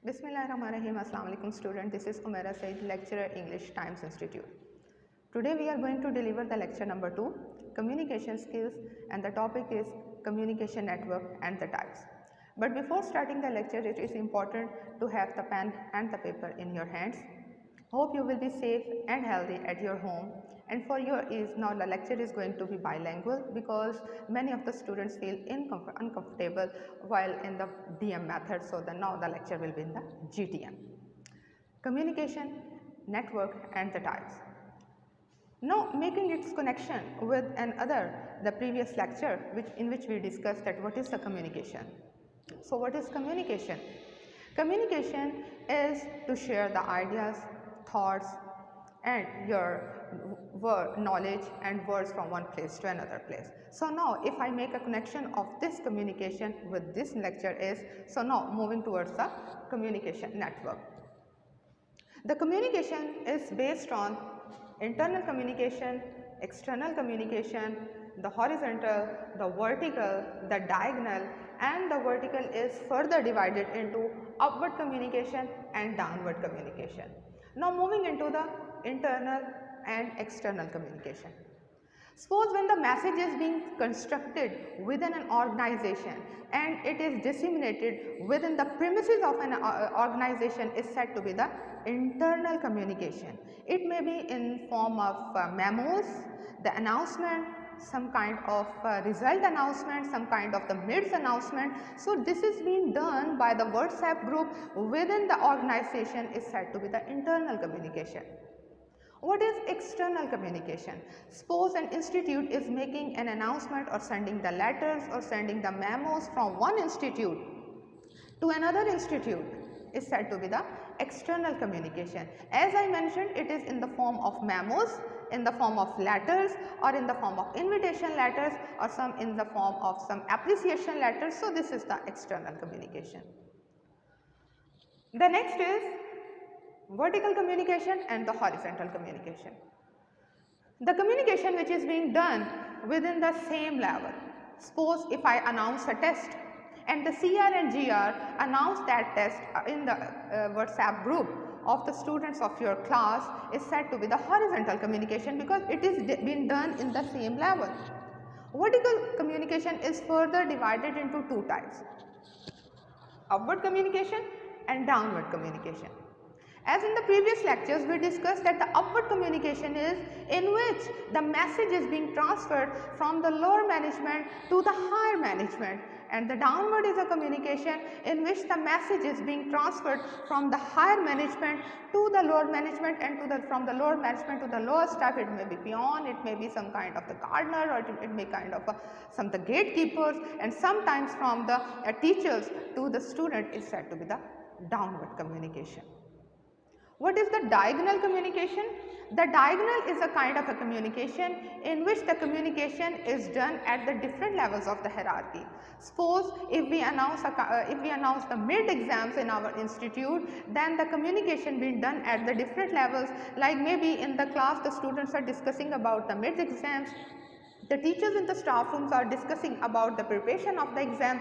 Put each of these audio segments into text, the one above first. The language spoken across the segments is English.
Bismillahirrahmanirrahim. Assalamu alaikum student. This is Umaira Said, lecturer English Times Institute. Today we are going to deliver the lecture number 2, communication skills, and the topic is communication network and the types. But before starting the lecture, it is important to have the pen and the paper in your hands. Hope you will be safe and healthy at your home. And for your ease, now the lecture is going to be bilingual because many of the students feel uncomfortable while in the DM method. So now the lecture will be in the GTM. Communication, network and the types. Now making its connection with the previous lecture in which we discussed that what is the communication. So what is communication? Communication is to share the ideas, thoughts and your knowledge and words from one place to another place. So now if I make a connection of this communication with this lecture is, so now moving towards the communication network. The communication is based on internal communication, external communication, the horizontal, the vertical, the diagonal, and the vertical is further divided into upward communication and downward communication. Now moving into the internal and external communication. Suppose when the message is being constructed within an organization and it is disseminated within the premises of an organization is said to be the internal communication. It may be in form of memos, the announcement, some kind of result announcement, some kind of the MIDS announcement. So this is being done by the WhatsApp group within the organization is said to be the internal communication. What is external communication? Suppose an institute is making an announcement or sending the letters or sending the memos from one institute to another institute is said to be the external communication. As I mentioned, it is in the form of memos, in the form of letters or in the form of invitation letters or some in the form of some appreciation letters. So this is the external communication. The next is vertical communication and the horizontal communication. The communication which is being done within the same level. Suppose if I announce a test and the CR and GR announce that test in the WhatsApp group of the students of your class is said to be the horizontal communication because it is being done in the same level. Vertical communication is further divided into two types, upward communication and downward communication. As in the previous lectures, we discussed that the upward communication is in which the message is being transferred from the lower management to the higher management, and the downward is a communication in which the message is being transferred from the higher management to the lower management and from the lower management to the lower staff. It may be peon, it may be some kind of the gardener, or it may kind of some the gatekeepers, and sometimes from the teachers to the student is said to be the downward communication. What is the diagonal communication? The diagonal is a kind of a communication in which the communication is done at the different levels of the hierarchy. Suppose if we announce the mid exams in our institute, then the communication being done at the different levels, like maybe in the class the students are discussing about the mid exams, the teachers in the staff rooms are discussing about the preparation of the exam.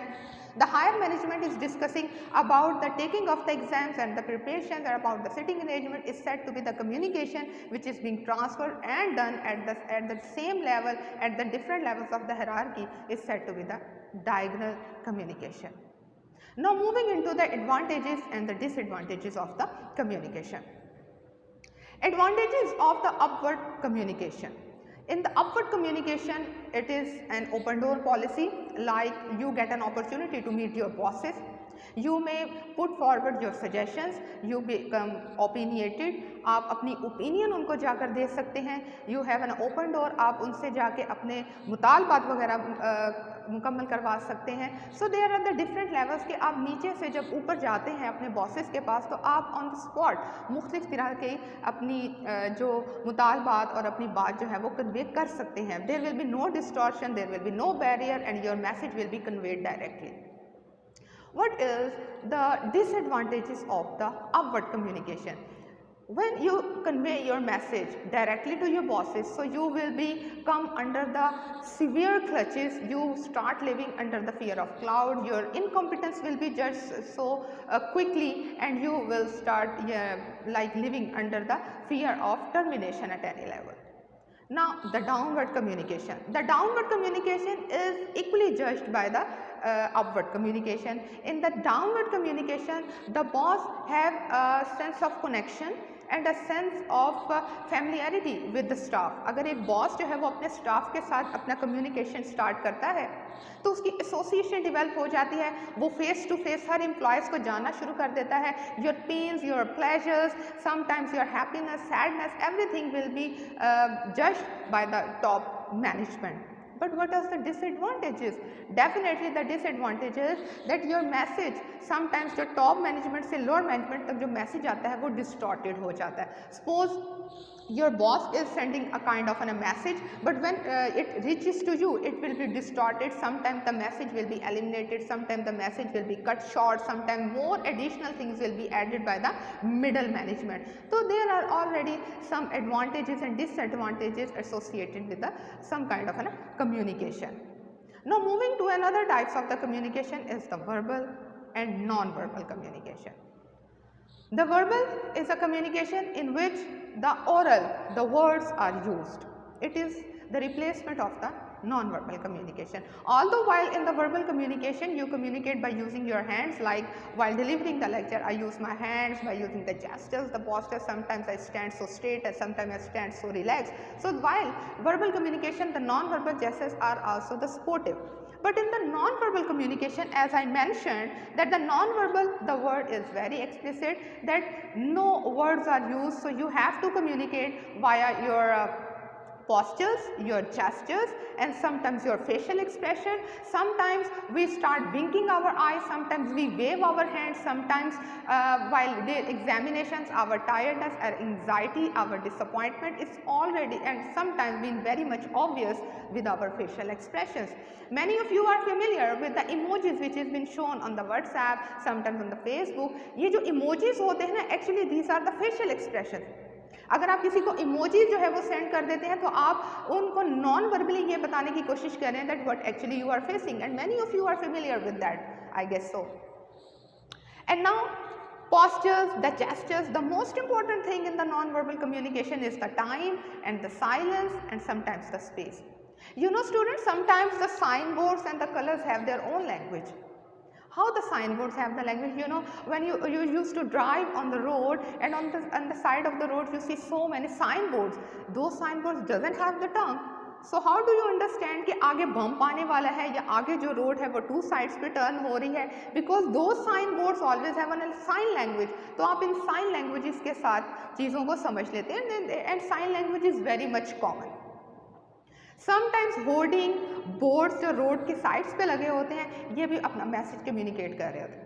The higher management is discussing about the taking of the exams and the preparations and about the sitting arrangement is said to be the communication which is being transferred and done at the same level at the different levels of the hierarchy is said to be the diagonal communication. Now moving into the advantages and the disadvantages of the communication. Advantages of the upward communication. In the upward communication, it is an open door policy, like you get an opportunity to meet your bosses, you may put forward your suggestions, you become opinionated, आप अपनी opinion उनको जाकर दे सकते हैं, you have an open door, आप उनसे जाके अपने मुतालबात वगैरह मुकम्मल करवा सकते हैं. So there are the different levels कि आप नीचे से जब ऊपर जाते हैं अपने bosses के पास तो आप on the spot मुख्तलिफ तरह के अपनी जो मुतालबात और अपनी बात जो है वो convey कर सकते हैं. There will be no distortion, there will be no barrier and your message will be conveyed directly. What is the disadvantages of the upward communication? When you convey your message directly to your bosses, so you will be come under the severe clutches, you start living under the fear of cloud, your incompetence will be judged so quickly, and you will start like living under the fear of termination at any level. Now the downward communication. The downward communication is equally judged by the upward communication. In the downward communication, the boss have a sense of connection and a sense of familiarity with the staff. अगर एक boss जो है वो अपने staff के साथ अपना communication start करता है तो उसकी एसोसिएशन डेवलप हो जाती है, वो फेस टू फेस हर एम्प्लॉयज़ को जानना शुरू कर देता है. Your pains, your pleasures, sometimes your happiness, sadness, everything will be judged by the top management. But what are the disadvantages? Definitely the disadvantage is that your message sometimes जो top management से lower management तक जो message आता है वो distorted हो जाता है. Suppose your boss is sending a kind of a message, but when it reaches to you, it will be distorted. Sometimes the message will be eliminated, sometimes the message will be cut short, sometimes more additional things will be added by the middle management. So there are already some advantages and disadvantages associated with some kind of a communication. Now moving to another types of the communication is the verbal and non-verbal communication. The verbal is a communication in which the oral, the words are used. It is the replacement of the non-verbal communication. Although while in the verbal communication you communicate by using your hands, like while delivering the lecture I use my hands, by using the gestures, the postures, sometimes I stand so straight and sometimes I stand so relaxed. So while verbal communication, the non-verbal gestures are also the sportive. But in the non-verbal communication, as I mentioned, that the non-verbal, the word is very explicit, that no words are used, so you have to communicate via your postures, your gestures, and sometimes your facial expression. Sometimes we start winking our eyes, sometimes we wave our hands, sometimes while the examinations our tiredness, our anxiety, our disappointment is already and sometimes been very much obvious with our facial expressions. Many of you are familiar with the emojis which has been shown on the WhatsApp, sometimes on the Facebook. ये जो emojis होते हैं ना, actually these are the facial expressions. अगर आप किसी को emoji जो है वो सेंड कर देते हैं तो आप उनको नॉन वर्बली ये बताने की कोशिश कर रहे हैं that what actually you are facing, and many of you are familiar with that, I guess so. And now postures, the gestures, the most important thing in the non-verbal communication is the time and the silence and sometimes the space. You know students, sometimes the signboards and the colors have their own language. How the signboards have the language? You know, when you used to drive on the road and on the side of the road you see so many signboards. Those signboards doesn't have the tongue. So how do you understand कि आगे bump आने वाला है या आगे जो road है वो टू साइड्स पे टर्न हो रही है? Because those sign boards always have a sign language. तो आप इन साइन लैंग्वेजेस के साथ चीज़ों को समझ लेते हैं, and sign language is very much common. Sometimes hoarding boards जो रोड के साइड्स पे लगे होते हैं ये भी अपना मैसेज कम्युनिकेट कर रहे होते हैं.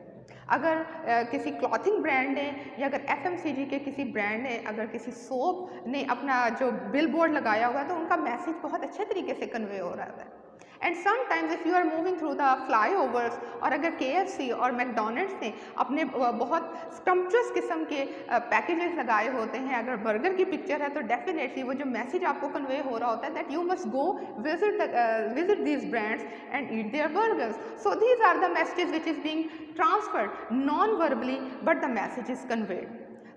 अगर किसी क्लॉथिंग ब्रांड ने या अगर FMCG के किसी ब्रांड ने अगर किसी सोप ने अपना जो बिल बोर्ड लगाया हुआ है तो उनका मैसेज बहुत अच्छे तरीके से कन्वे हो रहा है. And sometimes if you are moving through the flyovers, और अगर KFC और मैकडोनल्ड्स ने अपने बहुत स्टम्पचुअस किस्म के पैकेजेस लगाए होते हैं, अगर बर्गर की पिक्चर है तो डेफिनेटली वो जो मैसेज आपको कन्वे हो रहा होता है that you must go visit these brands and eat their burgers. So these are the messages which is being transferred non verbally but the message is conveyed.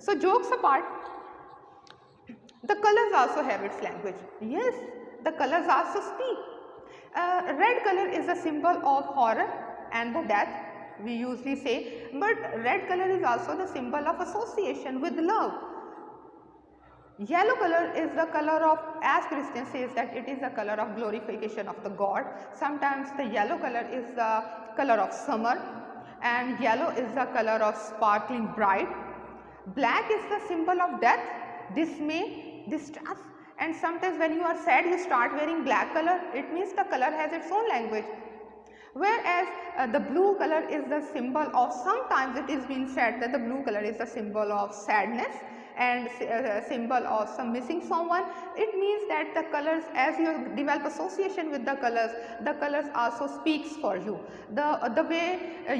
So jokes apart, the colors also have its language. Yes, the colors also speak. Red color is a symbol of horror and the death, we usually say, but red color is also the symbol of association with love. Yellow color is the color of, as Christian says, that it is the color of glorification of the God. Sometimes the yellow color is the color of summer, and yellow is the color of sparkling bright. Black is the symbol of death, dismay, distress. And sometimes when you are sad you start wearing black color, it means the color has its own language. Whereas the blue color is the symbol of, sometimes it is being said that the blue color is the symbol of sadness, and symbol of some missing someone, it means that the colors, as you develop association with the colors also speaks for you. The way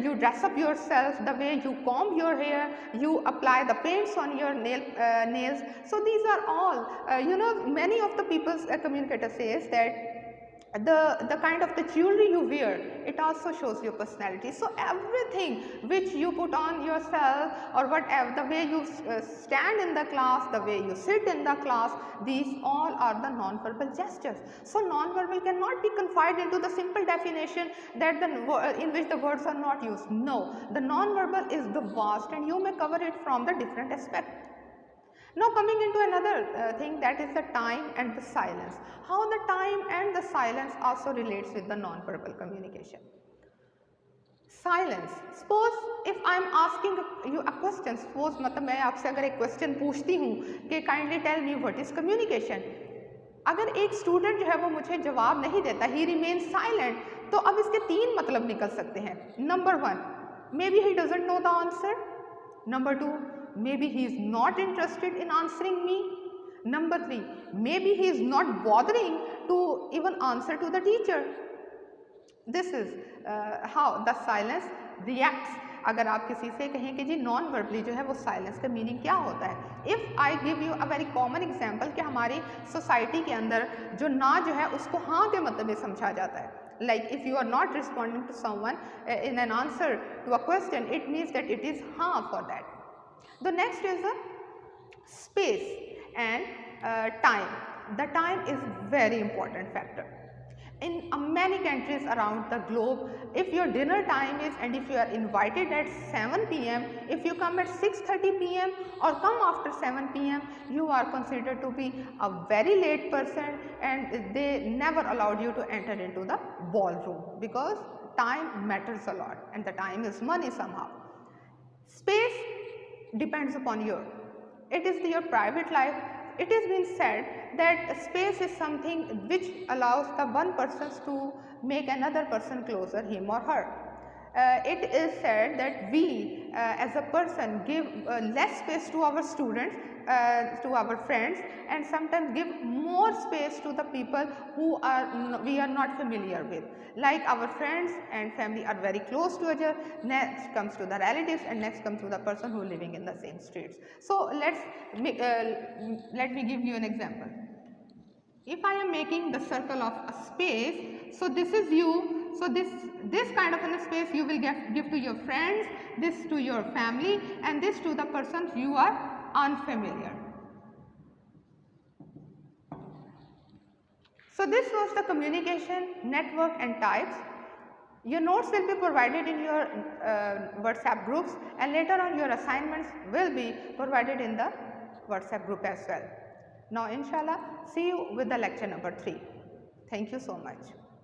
you dress up yourself, the way you comb your hair, you apply the paints on your nails. So these are all, many of the people's communicator says that the kind of the jewelry you wear, it also shows your personality. So everything which you put on yourself, or whatever, the way you stand in the class, the way you sit in the class, these all are the non-verbal gestures. So non-verbal cannot be confined into the simple definition that in which the words are not used. No, the non-verbal is the vast, and you may cover it from the different aspects. Now coming into another thing, that is the time and the silence. How the time and the silence also relates with the non-verbal communication. Silence. Suppose if I am asking you a question, suppose मतलब मैं आपसे अगर एक question पूछती हूँ कि kindly tell me what is communication. अगर एक स्टूडेंट जो है वो मुझे जवाब नहीं देता, he remains silent, तो अब इसके तीन मतलब निकल सकते हैं. Number 1, maybe he doesn't know the answer. Number 2, maybe he is not interested in answering me. Number 3, maybe he is not bothering to even answer to the teacher. This is how the silence reacts. अगर आप किसी से कहें कि जी non verbally जो है वो silence का मीनिंग क्या होता है. If I give you a very common example कि हमारी सोसाइटी के अंदर जो ना जो है उसको हाँ के मतलब में समझा जाता है. Like if you are not responding to someone in an answer to a question, it means that it is हाँ for that. The next is the space and time. The time is very important factor. In many countries around the globe, if your dinner time is, and if you are invited at 7 p.m, if you come at 6:30 p.m. or come after 7 p.m, you are considered to be a very late person, and they never allowed you to enter into the ballroom, because time matters a lot and the time is money somehow. Space depends upon you. It is your private life. It has been said that space is something which allows the one person to make another person closer him or her. It is said that we as a person give less space to our students, to our friends, and sometimes give more space to the people who we are not familiar with. Like our friends and family are very close to each other, next comes to the relatives, and next comes to the person who is living in the same streets. So let me give you an example. If I am making the circle of a space, so this is you, so this kind of a space you will give to your friends, this to your family, and this to the persons you are unfamiliar. So this was the communication network and types. Your notes will be provided in your WhatsApp groups, and later on your assignments will be provided in the WhatsApp group as well. Now inshallah, see you with the lecture number 3. Thank you so much.